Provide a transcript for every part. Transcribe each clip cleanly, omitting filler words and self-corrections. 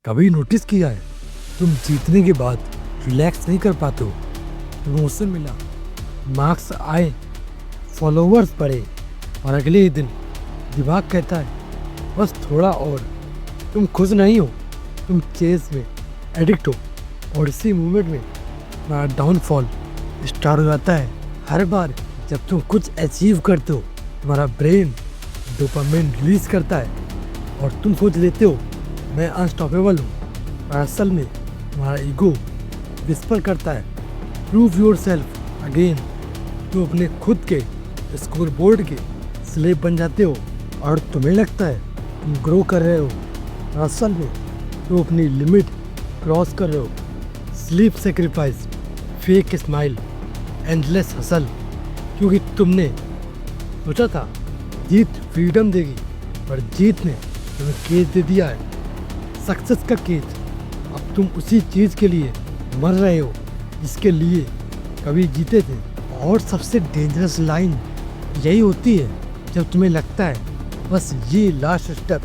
कभी नोटिस किया है तुम जीतने के बाद रिलैक्स नहीं कर पाते हो। प्रमोशन मिला, मार्क्स आए, फॉलोवर्स बढ़े और अगले ही दिन दिमाग कहता है बस थोड़ा और। तुम खुश नहीं हो, तुम चेस में एडिक्ट हो और इसी मूवमेंट में तुम्हारा डाउनफॉल स्टार्ट हो जाता है। हर बार जब तुम कुछ अचीव करते हो तुम्हारा ब्रेन डोपामिन रिलीज करता है और तुम सोच लेते हो मैं अनस्टॉपेबल हूँ। और असल में तुम्हारा ईगो विस्पर करता है प्रूव योर सेल्फ अगेन। तुम अपने खुद के स्कोर बोर्ड के स्लेव बन जाते हो और तुम्हें लगता है तुम ग्रो कर रहे हो। और असल में तुम अपनी लिमिट क्रॉस कर रहे हो। Sleep sacrifice, fake smile, endless hustle, क्योंकि तुमने सोचा था जीत फ्रीडम देगी पर जीत ने तुम्हें केस दे दिया है, सक्सेस का केस। अब तुम उसी चीज़ के लिए मर रहे हो जिसके लिए कभी जीते थे। और सबसे डेंजरस लाइन यही होती है जब तुम्हें लगता है बस ये लास्ट स्टेप,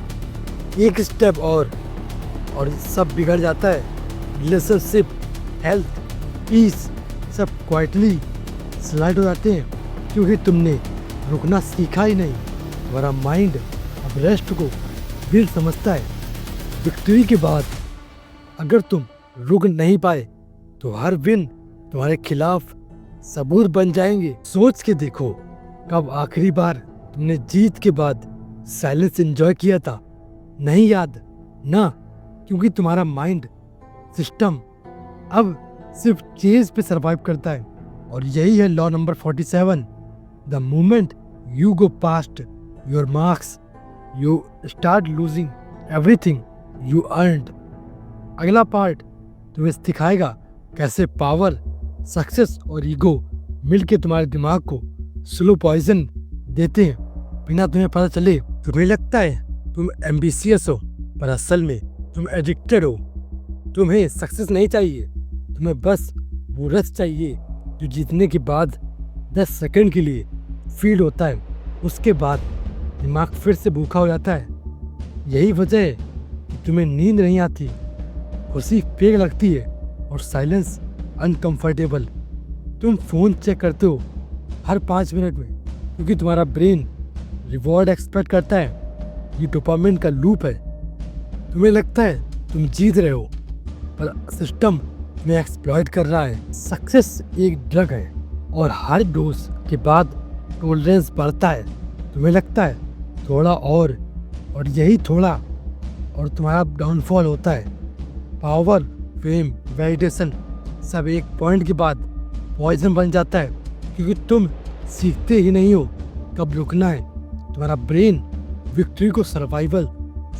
एक स्टेप और सब बिगड़ जाता है। रिलेशनशिप, हेल्थ, पीस सब क्वाइटली स्लाइड हो जाते हैं क्योंकि तुमने रुकना सीखा ही नहीं। तुम्हारा माइंड अब रेस्ट को फिर समझता है। विक्ट्री के बाद अगर तुम रुक नहीं पाए तो हर विन तुम्हारे खिलाफ सबूत बन जाएंगे। सोच के देखो कब आखिरी बार तुमने जीत के बाद साइलेंस एंजॉय किया था। नहीं याद ना, क्योंकि तुम्हारा माइंड सिस्टम अब सिर्फ चेज पे सरवाइव करता है। और यही है law number 47। The moment you go past your marks you start losing everything you earned. अगला पार्ट तुम्हें सिखाएगा कैसे पावर, सक्सेस और ईगो मिलके तुम्हारे दिमाग को स्लो पॉइजन देते हैं बिना तुम्हें पता चले। तुम्हें लगता है तुम एम्बिशियस हो पर असल में तुम एडिक्टेड हो। तुम्हें सक्सेस नहीं चाहिए, तुम्हें बस वो रस चाहिए जो जीतने के बाद 10 सेकंड के लिए फील होता है। उसके बाद दिमाग फिर से भूखा हो जाता है। यही वजह है कि तुम्हें नींद नहीं आती, खुशी फेक लगती है और साइलेंस अनकंफर्टेबल। तुम फ़ोन चेक करते हो हर 5 मिनट में क्योंकि तुम्हारा ब्रेन रिवॉर्ड एक्सपेक्ट करता है। ये डोपामिन का लूप है। तुम्हें लगता है तुम जीत रहे हो पर सिस्टम तुम्हें एक्सप्लॉइट कर रहा है। सक्सेस एक ड्रग है और हर डोज के बाद टॉलरेंस बढ़ता है। तुम्हें लगता है थोड़ा और यही थोड़ा और तुम्हारा डाउनफॉल होता है। पावर, फेम, वैलिडेशन सब एक पॉइंट के बाद पॉइजन बन जाता है क्योंकि तुम सीखते ही नहीं हो कब रुकना है। तुम्हारा ब्रेन विक्ट्री को सर्वाइवल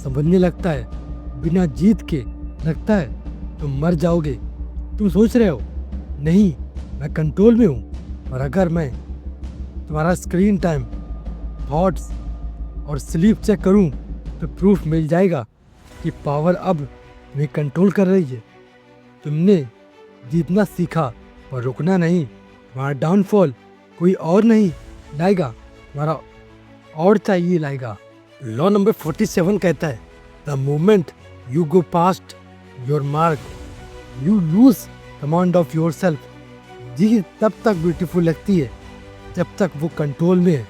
समझने लगता है। बिना जीत के लगता है तुम मर जाओगे। तुम सोच रहे हो नहीं मैं कंट्रोल में हूँ, और अगर मैं तुम्हारा स्क्रीन टाइम, थॉट्स और स्लीप चेक करूँ तो प्रूफ मिल जाएगा कि पावर अब तुम्हें कंट्रोल कर रही है। तुमने जीतना सीखा पर रुकना नहीं। तुम्हारा डाउनफॉल कोई और नहीं लाएगा, तुम्हारा और चाहिए लाएगा। लॉ नंबर 47 कहता है the moment you go past your mark you lose command of your self. जी तब तक ब्यूटीफुल लगती है जब तक वो कंट्रोल में है,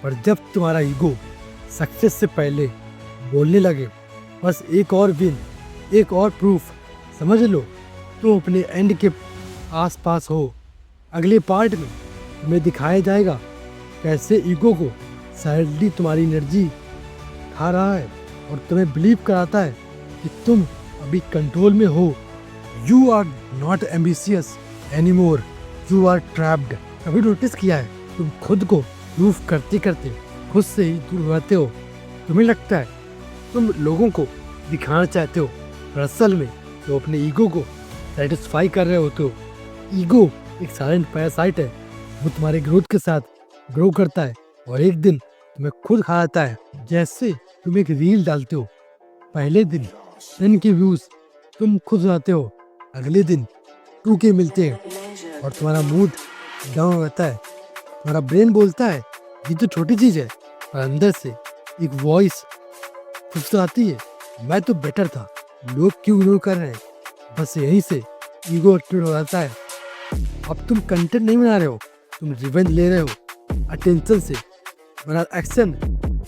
पर जब तुम्हारा ईगो सक्सेस से पहले बोलने लगे बस एक और विन, एक और प्रूफ, समझ लो तुम अपने एंड के आसपास हो। अगले पार्ट में तुम्हें दिखाया जाएगा कैसे ईगो को साइडली तुम्हारी एनर्जी खा रहा है और तुम्हें बिलीव कराता है कि तुम अभी कंट्रोल में हो। You are not ambitious anymore, you are trapped. कभी नोटिस किया है तुम खुद को प्रूफ करते करते खुद से ही दूर रहते हो। तुम्हें लगता है तुम लोगों को दिखाना चाहते हो पर असल में तो अपने ईगो को सेटिस्फाई कर रहे होते हो। ईगो एक साइलेंट पैरासाइट है, वो तुम्हारे ग्रोथ के साथ ग्रो करता है और एक दिन तुम्हें खुद खा जाता है। जैसे तुम एक रील डालते हो, पहले दिन 10 के व्यूज तुम खुश रहते हो, अगले दिन 2 के मिलते हैं और तुम्हारा मूड डाउन रहता है। तुम्हारा ब्रेन बोलता है ये तो छोटी चीज़ है, पर अंदर से एक वॉइस फुसलाती है मैं तो बेटर था, लोग क्यों इग्नोर कर रहे हैं, बस यहीं से ईगो एक्टिवेट हो जाता है। अब तुम कंटेंट नहीं बना रहे हो, तुम रिवेंज ले रहे हो अटेंशन से, वरना एक्शन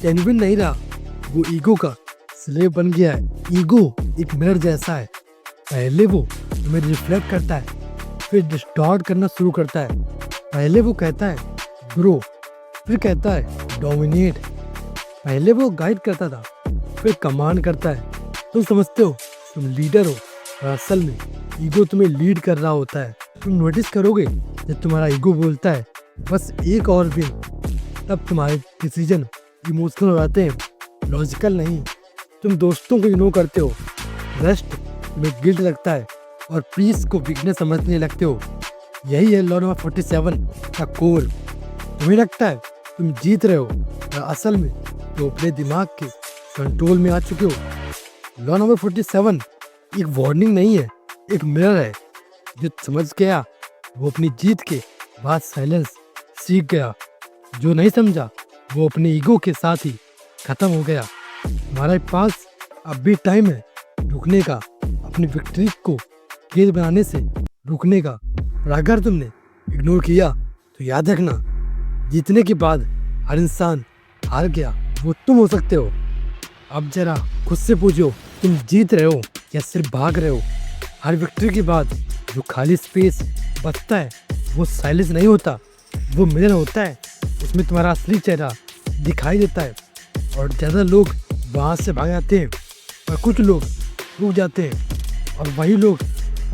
जेन्युइन नहीं रहा, वो ईगो का स्लेव बन गया है। ईगो एक मिरर जैसा है, पहले वो तुम्हें रिफ्लेक्ट करता है, फिर डिस्टॉर्ट करना शुरू करता है। पहले वो कहता है ग्रो, फिर कहता है डोमिनेट। पहले वो गाइड करता था, फिर कमांड करता है। तुम समझते हो तुम लीडर हो, और असल में ईगो तुम्हें लीड कर रहा होता है। तुम नोटिस करोगे जब तुम्हारा ईगो बोलता है बस एक और विन, तब तुम्हारे डिसीजन इमोशनल हो जाते हैं, लॉजिकल नहीं। तुम दोस्तों को इग्नोर करते हो, रेस्ट में गिल्ट लगता है, और पीस को वीकनेस समझने लगते हो। यही है लॉ नंबर 47 का कोर। तुम्हें लगता है तुम जीत रहे हो, और असल में तो अपने दिमाग के कंट्रोल में आ चुके हो। लॉ नंबर 47 एक वार्निंग नहीं है, एक मिरर है। जो समझ गया वो अपनी जीत के बाद साइलेंस सीख गया, जो नहीं समझा वो अपने ईगो के साथ ही खत्म हो गया। हमारे पास अब भी टाइम है रुकने का, अपनी विक्ट्री को खेल बनाने से रुकने का। और अगर तुमने इग्नोर किया तो याद रखना, जीतने के बाद हर इंसान हार गया, वो तुम हो सकते हो। अब जरा खुद से पूछो, तुम जीत रहे हो या सिर्फ भाग रहे हो? हर विक्ट्री के बाद जो खाली स्पेस बचता है वो साइलेंस नहीं होता, वो मिरर होता है। उसमें तुम्हारा असली चेहरा दिखाई देता है, और ज़्यादा लोग वहाँ से भाग जाते हैं और कुछ लोग रुक जाते हैं, और वही लोग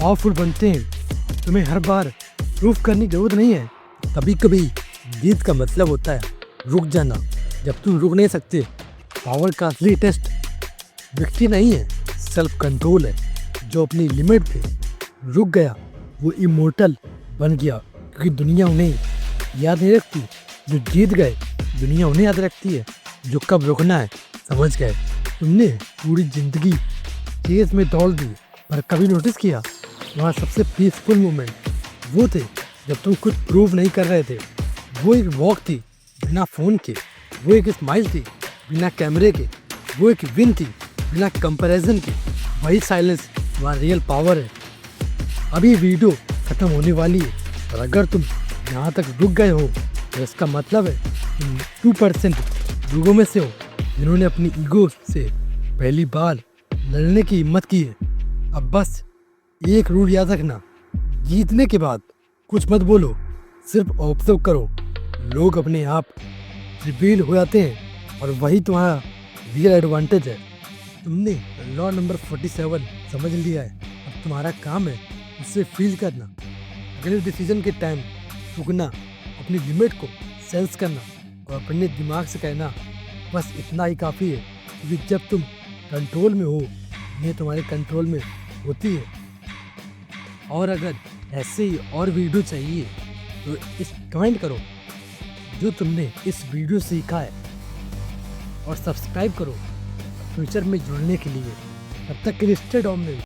पावरफुल बनते हैं। तुम्हें हर बार प्रूफ करने की जरूरत नहीं है। कभी कभी जीत का मतलब होता है रुक जाना जब तुम रुक नहीं सकते। पावर का असली टेस्ट विक्ट्री नहीं है, सेल्फ कंट्रोल है। जो अपनी लिमिट पे रुक गया वो इमोर्टल बन गया, क्योंकि दुनिया उन्हें याद नहीं रखती। जो जीत गए दुनिया उन्हें याद रखती है, जो कब रुकना है समझ गए। तुमने पूरी जिंदगी चेस में दौड़ दी, पर कभी नोटिस किया वहाँ सबसे पीसफुल मोमेंट वो थे जब तुम कुछ प्रूव नहीं कर रहे थे। वो एक वॉक थी बिना फ़ोन के, वो एक स्माइल थी बिना कैमरे के, वो एक विन थी बिना कंपैरिजन के। वही साइलेंस वहाँ रियल पावर है। अभी वीडियो ख़त्म होने वाली है, और अगर तुम यहाँ तक रुक गए हो तो इसका मतलब है तुम 2% लोगों में से हो जिन्होंने अपनी ईगो से पहली बार लड़ने की हिम्मत की है। अब बस एक रूल याद रखना, जीतने के बाद कुछ मत बोलो, सिर्फ ऑब्जर्व करो। लोग अपने आप रिवील हो जाते हैं, और वही तुम्हारा रियल एडवांटेज है। तुमने लॉ नंबर 47 समझ लिया है, अब तुम्हारा काम है उससे फील करना। अगले डिसीजन के टाइम रुकना, अपनी लिमिट को सेंस करना, और अपने दिमाग से कहना बस इतना ही काफ़ी है। क्योंकि जब तुम कंट्रोल में हो, ये तुम्हारे कंट्रोल में होती है। और अगर ऐसे ही और वीडियो चाहिए तो इस कमेंट करो जो तुमने इस वीडियो सीखा है, और सब्सक्राइब करो फ्यूचर में जुड़ने के लिए। तब तक के लिए स्टे डोमिनेंट।